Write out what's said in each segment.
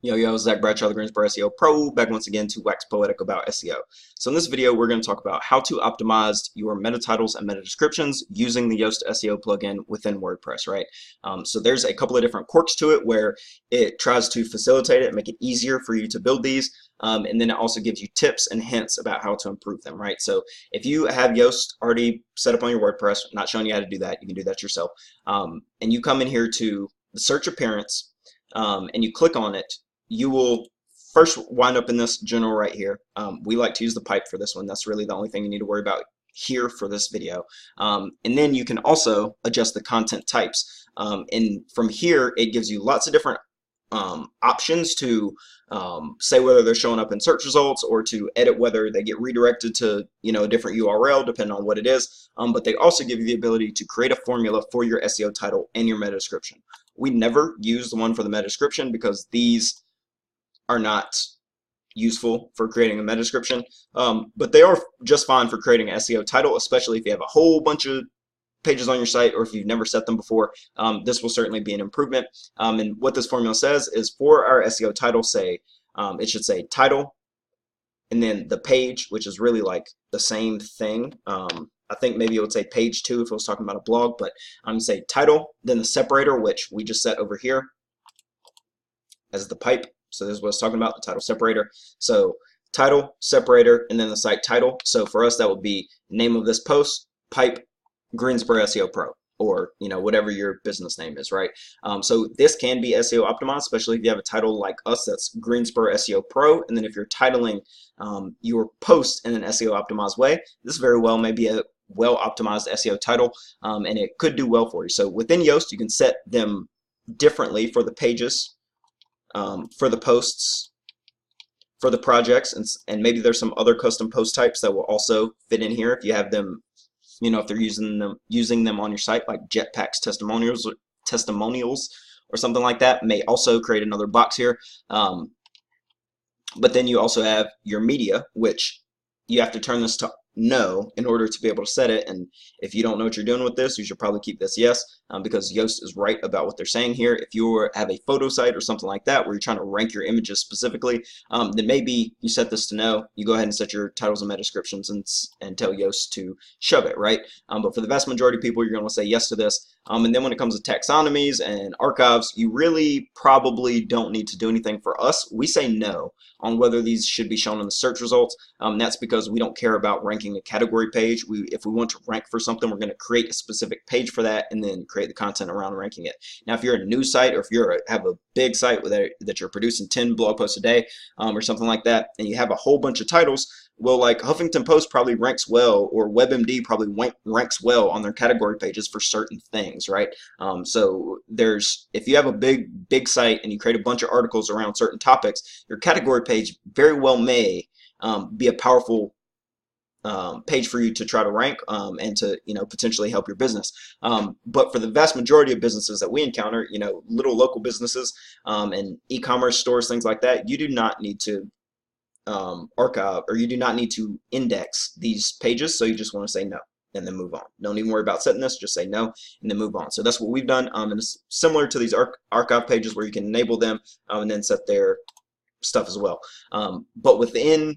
Yo, Zach Bradshaw, the Greensboro SEO Pro, back once again to wax poetic about SEO. So in this video, we're going to talk about how to optimize your meta titles and meta descriptions using the Yoast SEO plugin within WordPress, right? So there's a couple of different quirks to it where it tries to facilitate it, make it easier for you to build these, and then it also gives you tips and hints about how to improve them, right? So if you have Yoast already set up on your WordPress, not showing you how to do that, you can do that yourself, and you come in here to the search appearance, and you click on it, you will first wind up in this general right here. We like to use the pipe for this one. That's really the only thing you need to worry about here for this video. And then you can also adjust the content types. And from here, it gives you lots of different options to say whether they're showing up in search results or to edit whether they get redirected to a different URL depending on what it is. But they also give you the ability to create a formula for your SEO title and your meta description. We never use the one for the meta description because these are not useful for creating a meta description, but they are just fine for creating an SEO title, especially if you have a whole bunch of pages on your site or if you've never set them before. This will certainly be an improvement. And what this formula says is for our SEO title, it should say title and then the page, which is really like the same thing. I think maybe it would say page 2 if it was talking about a blog, but I'm going to say title, then the separator, which we just set over here as the pipe. So this is what it's talking about, the title separator. So title, separator, and then the site title. So for us, that would be name of this post, pipe, Greensboro SEO Pro, or whatever your business name is, right? So this can be SEO optimized, especially if you have a title like us that's Greensboro SEO Pro. And then if you're titling your post in an SEO optimized way, this very well may be a well optimized SEO title, and it could do well for you. So within Yoast, you can set them differently for the pages, for the posts, for the projects, and maybe there's some other custom post types that will also fit in here if you have them, if they're using them on your site, like jetpacks, testimonials or something like that, may also create another box here. But then you also have your media, which you have to turn this to no in order to be able to set it. And if you don't know what you're doing with this, you should probably keep this yes, because Yoast is right about what they're saying here. If you have a photo site or something like that where you're trying to rank your images specifically, then maybe you set this to no. You go ahead and set your titles and meta descriptions and tell Yoast to shove it, right? But for the vast majority of people, you're going to say yes to this. And then when it comes to taxonomies and archives, you really probably don't need to do anything. For us, we say no on whether these should be shown in the search results. That's because we don't care about ranking a category page. If we want to rank for something, we're going to create a specific page for that and then create the content around ranking it. Now, if you're a new site or if you have a big site that you're producing 10 blog posts a day or something like that, and you have a whole bunch of titles, well, like Huffington Post probably ranks well, or WebMD probably ranks well on their category pages for certain things, right? So if you have a big site and you create a bunch of articles around certain topics, your category page very well may be a powerful page for you to try to rank and to potentially help your business. But for the vast majority of businesses that we encounter, little local businesses and e-commerce stores, things like that, you do not need to archive, or you do not need to index these pages. So you just want to say no and then move on. Don't even worry about setting this, just say no and then move on. So that's what we've done, and it's similar to these archive pages where you can enable them and then set their stuff as well. But within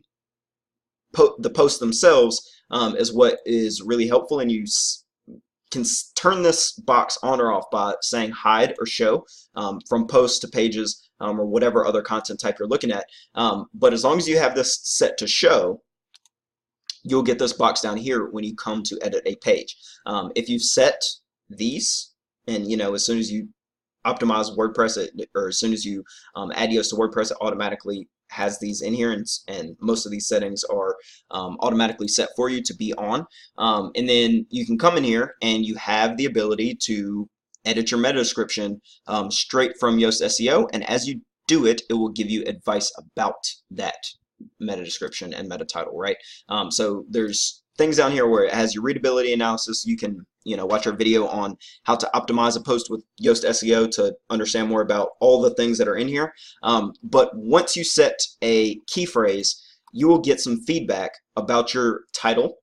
the posts themselves is what is really helpful, and you can turn this box on or off by saying hide or show from posts to pages or whatever other content type you're looking at. But as long as you have this set to show, you'll get this box down here when you come to edit a page. If you've set these, and as soon as you optimize WordPress, or as soon as you add Yoast to WordPress, it automatically has these in here, and most of these settings are automatically set for you to be on. And then you can come in here and you have the ability to edit your meta description straight from Yoast SEO, and as you do it, it will give you advice about that meta description and meta title, right? So there's things down here where it has your readability analysis. You can watch our video on how to optimize a post with Yoast SEO to understand more about all the things that are in here. But once you set a key phrase, you will get some feedback about your title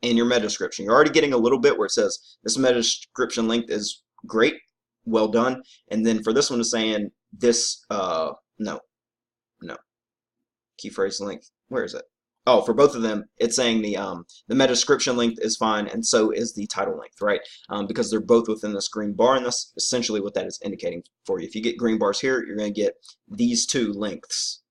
and your meta description. You're already getting a little bit where it says this meta description length is great, well done, and then for this one is saying this no, no. Key phrase length, where is it? Oh, for both of them, it's saying the meta description length is fine, and so is the title length, right? Because they're both within this green bar, and that's essentially what that is indicating for you. If you get green bars here, you're going to get these two lengths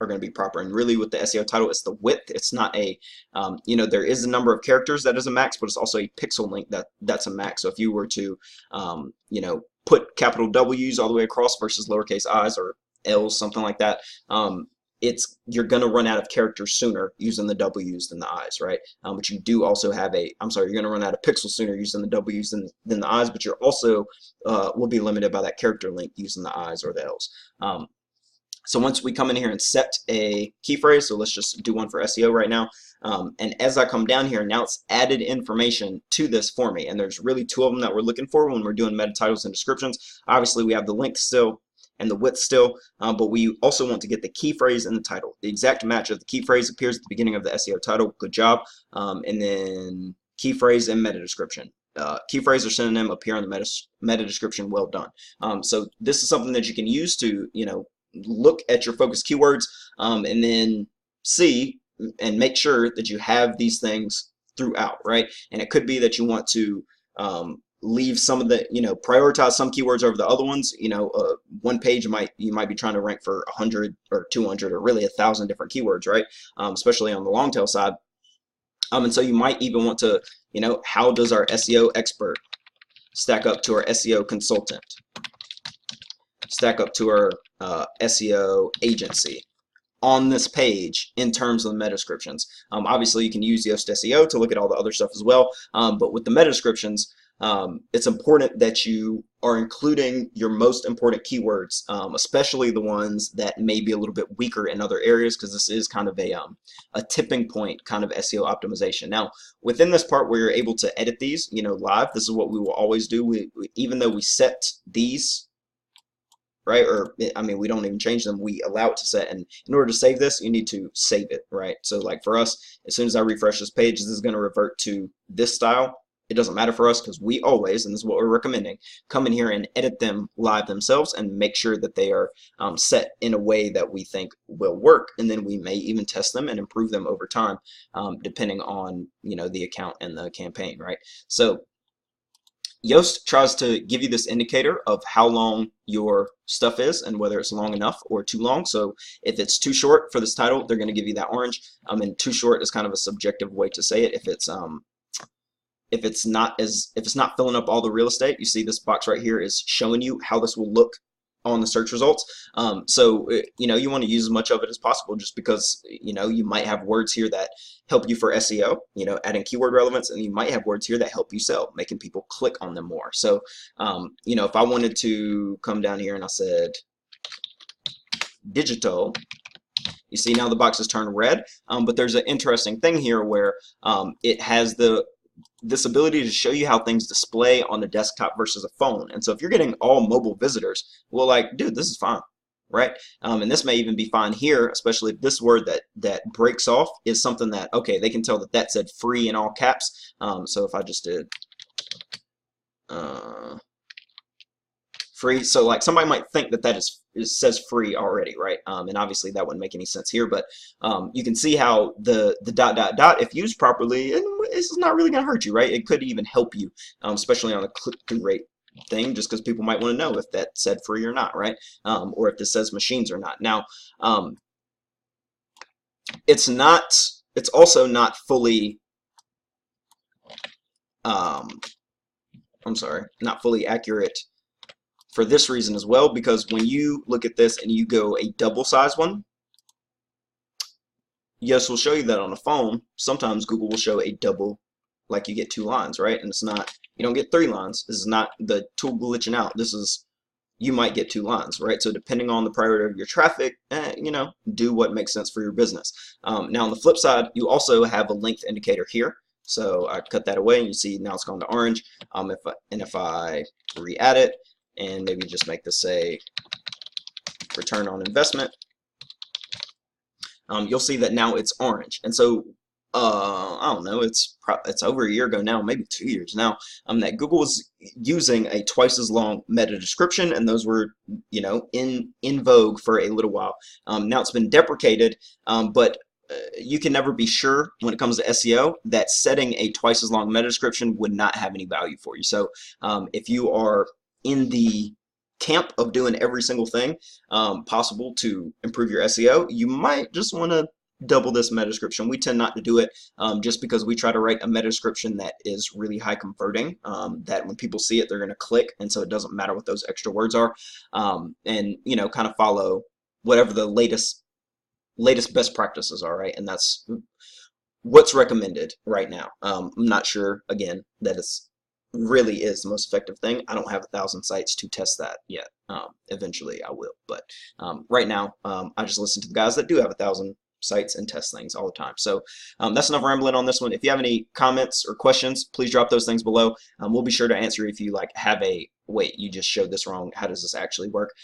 are going to be proper. And really with the SEO title, it's the width. It's not a, there is a number of characters that is a max, but it's also a pixel length that's a max. So if you were to, put capital W's all the way across versus lowercase i's or L's, something like that, you're going to run out of characters sooner using the W's than the I's, right? But you do also have you're going to run out of pixels sooner using the W's than the I's, but you're also will be limited by that character length using the I's or the L's. So once we come in here and set a key phrase, so let's just do one for SEO right now. And as I come down here, now it's added information to this for me. And there's really two of them that we're looking for when we're doing meta titles and descriptions. Obviously, we have the length still and the width still, but we also want to get the key phrase in the title. The exact match of the key phrase appears at the beginning of the SEO title. Good job. And then key phrase and meta description. Key phrase or synonym appear in the meta description. Well done. So this is something that you can use to, look at your focus keywords and then see and make sure that you have these things throughout, right? And it could be that you want to leave some of the, prioritize some keywords over the other ones. One page you might be trying to rank for 100 or 200 or really 1,000 different keywords, right? Especially on the long tail side. And so you might even want to, how does our SEO expert stack up to our SEO consultant? Stack up to our SEO agency on this page in terms of the meta descriptions. Obviously, you can use Yoast SEO to look at all the other stuff as well, but with the meta descriptions, it's important that you are including your most important keywords, especially the ones that may be a little bit weaker in other areas, because this is kind of a tipping point kind of SEO optimization. Now, within this part where you're able to edit these, live, this is what we will always do. Even though we set these, right? Or, we don't even change them. We allow it to set. And in order to save this, you need to save it, right? So like for us, as soon as I refresh this page, this is going to revert to this style. It doesn't matter for us because we always, and this is what we're recommending, come in here and edit them live themselves and make sure that they are set in a way that we think will work. And then we may even test them and improve them over time, depending on, the account and the campaign, right? So Yoast tries to give you this indicator of how long your stuff is and whether it's long enough or too long. So if it's too short for this title, they're going to give you that orange. And too short is kind of a subjective way to say it. If it's not filling up all the real estate, you see this box right here is showing you how this will look on the search results. So you want to use as much of it as possible, just because you might have words here that help you for SEO, adding keyword relevance, and you might have words here that help you sell, making people click on them more. So if I wanted to come down here and I said digital, you see now the box is turned red, but there's an interesting thing here where it has this ability to show you how things display on a desktop versus a phone. And so if you're getting all mobile visitors, well, like, dude, this is fine, right? And this may even be fine here, especially if this word that breaks off is something that, okay, they can tell that said free in all caps. So if I just did free, so like somebody might think that it says free already, right? And obviously that wouldn't make any sense here, but you can see how the ... if used properly, it's not really going to hurt you, right? It could even help you, especially on a click-through rate thing, just because people might want to know if that said free or not, right? Or if this says machines or not. Now, it's also not fully, not fully accurate for this reason as well, because when you look at this and you go a double size one, Yoast will show you that on a phone. Sometimes Google will show a double, like you get 2 lines, right? And it's not, you don't get 3 lines. This is not the tool glitching out. This is, you might get 2 lines, right? So depending on the priority of your traffic, do what makes sense for your business. Now on the flip side, you also have a length indicator here. So I cut that away and you see now it's gone to orange. If I re-add it, and maybe just make this say return on investment, you'll see that now it's orange. And so I don't know, it's over a year ago now, maybe 2 years now, that Google was using a twice as long meta description, and those were, you know, in vogue for a little while. Now it's been deprecated, but you can never be sure when it comes to SEO that setting a twice as long meta description would not have any value for you. So if you are in the camp of doing every single thing possible to improve your SEO, you might just want to double this meta description. We tend not to do it just because we try to write a meta description that is really high converting, that when people see it, they're going to click, and so it doesn't matter what those extra words are, and you know, kind of follow whatever the latest best practices are, right? And that's what's recommended right now. I'm not sure, again, that it's really is the most effective thing. I don't have 1,000 sites to test that yet. Eventually I will, but right now I just listen to the guys that do have 1,000 sites and test things all the time. So that's enough rambling on this one. If you have any comments or questions, please drop those things below. We'll be sure to answer if you like have a wait, you just showed this wrong, how does this actually work?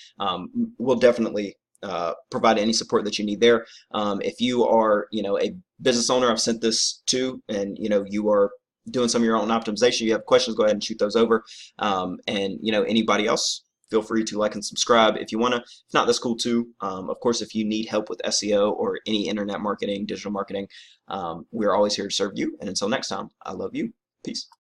We'll definitely provide any support that you need there. If you are, you know, a business owner I've sent this to, and you know, you are doing some of your own optimization, you have questions, go ahead and shoot those over. And you know, anybody else, feel free to like and subscribe if you want to. If not, that's cool too. Of course, if you need help with SEO or any internet marketing, digital marketing, we're always here to serve you. And until next time, I love you. Peace.